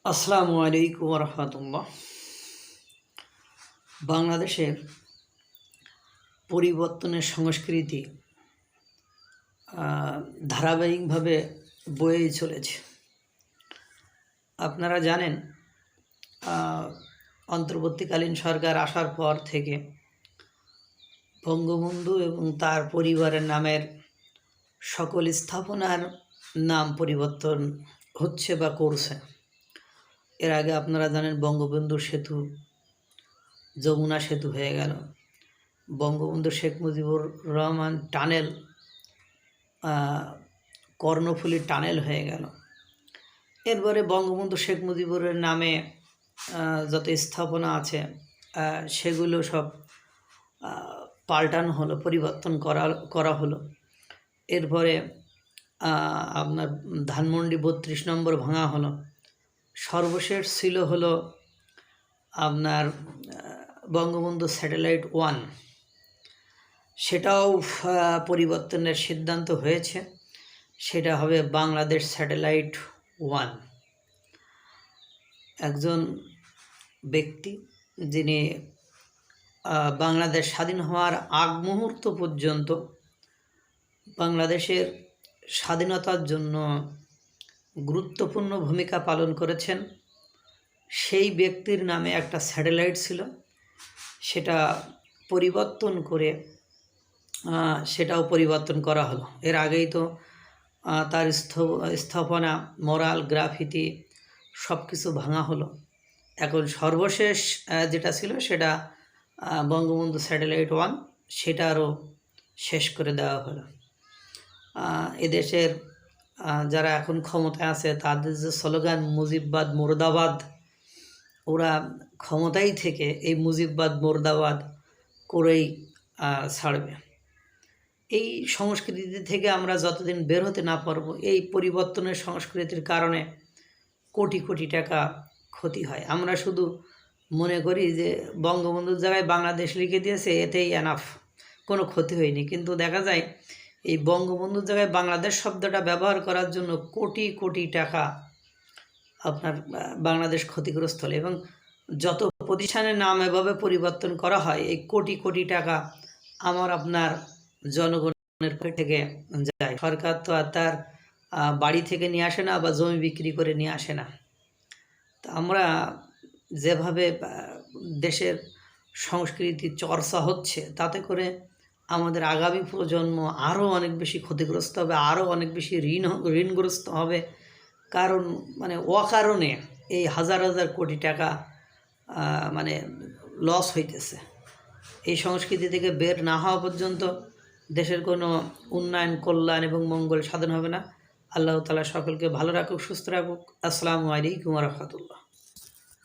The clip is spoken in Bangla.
আসসালামু আলাইকুম রহমতুল্লাহ। বাংলাদেশের পরিবর্তনের সংস্কৃতি ধারাবাহিকভাবে বয়েই চলেছে। আপনারা জানেন, অন্তর্বর্তীকালীন সরকার আসার পর থেকে বঙ্গবন্ধু এবং তার পরিবারের নামের সকল স্থাপনার নাম পরিবর্তন হচ্ছে বা করছে। এর আগে আপনারা জানেন বঙ্গবন্ধু সেতু যমুনা সেতু হয়ে গেল, বঙ্গবন্ধু শেখ মুজিবুর রহমান টানেল কর্ণফুলী টানেল হয়ে গেল। এরপরে বঙ্গবন্ধু শেখ মুজিবুরের নামে যত স্থাপনা আছে সেগুলো সব পাল্টানো হলো, পরিবর্তন করা হলো। এরপরে আপনার ধানমন্ডি ৩২ নম্বর ভাঙা হলো। সর্বশেষ ছিল হলো আপনার বঙ্গবন্ধু স্যাটেলাইট 1, সেটাও পরিবর্তনের সিদ্ধান্ত হয়েছে। সেটা হবে বাংলাদেশ স্যাটেলাইট 1। একজন ব্যক্তি যিনি বাংলাদেশ স্বাধীন হওয়ার আগ মুহূর্ত পর্যন্ত বাংলাদেশের স্বাধীনতার জন্য গুরুত্বপূর্ণ ভূমিকা পালন করেছেন, সেই ব্যক্তির নামে একটা স্যাটেলাইট ছিল, সেটা পরিবর্তন করে সেটাও পরিবর্তন করা হলো। এর আগেই তো তার স্থাপনা, মোরাল, গ্রাফিতি সব কিছু ভাঙা হলো। এখন সর্বশেষ যেটা ছিল সেটা বঙ্গবন্ধু স্যাটেলাইট 1, সেটা আরও শেষ করে দেওয়া হলো। এদেশের যারা এখন ক্ষমতায় আছে তাদের যে স্লোগান মুজিববাদ মুর্দাবাদ, ওরা ক্ষমতায় থেকে এই মুজিববাদ মুর্দাবাদ করেই ছাড়বে। এই সংস্কৃতি থেকে আমরা যতদিন বের হতে না পারবো, এই পরিবর্তনের সংস্কৃতির কারণে কোটি কোটি টাকা ক্ষতি হয়। আমরা শুধু মনে করি যে বঙ্গবন্ধুর জায়গায় বাংলাদেশ লিখে দিয়েছে, এতেই এনাফ, কোনো ক্ষতি হয়নি। কিন্তু দেখা যায় এই বঙ্গবন্ধুর জায়গায় বাংলাদেশ শব্দটা ব্যবহার করার জন্য কোটি কোটি টাকা আপনার বাংলাদেশ ক্ষতিগ্রস্ত হলে, এবং যত প্রতিষ্ঠানের নাম এভাবে পরিবর্তন করা হয়, এই কোটি কোটি টাকা আমার আপনার জনগণের থেকে যায়। সরকার তো আর তার বাড়ি থেকে নিয়ে আসে না বা জমি বিক্রি করে নিয়ে আসে না। তা আমরা যেভাবে দেশের সংস্কৃতি চর্চা হচ্ছে, তাতে করে আমাদের আগামী প্রজন্ম আরও অনেক বেশি ক্ষতিগ্রস্ত হবে, আরও অনেক বেশি ঋণগ্রস্ত হবে। কারণ অকারণে এই হাজার হাজার কোটি টাকা লস হইতেছে। এই সংস্কৃতি থেকে বের না হওয়া পর্যন্ত দেশের কোনো উন্নয়ন, কল্যাণ এবং মঙ্গল সাধন হবে না। আল্লাহ তাআলা সকলকে ভালো রাখুক, সুস্থ রাখুক। আসসালামু আলাইকুম ওয়া রাহমাতুল্লাহ।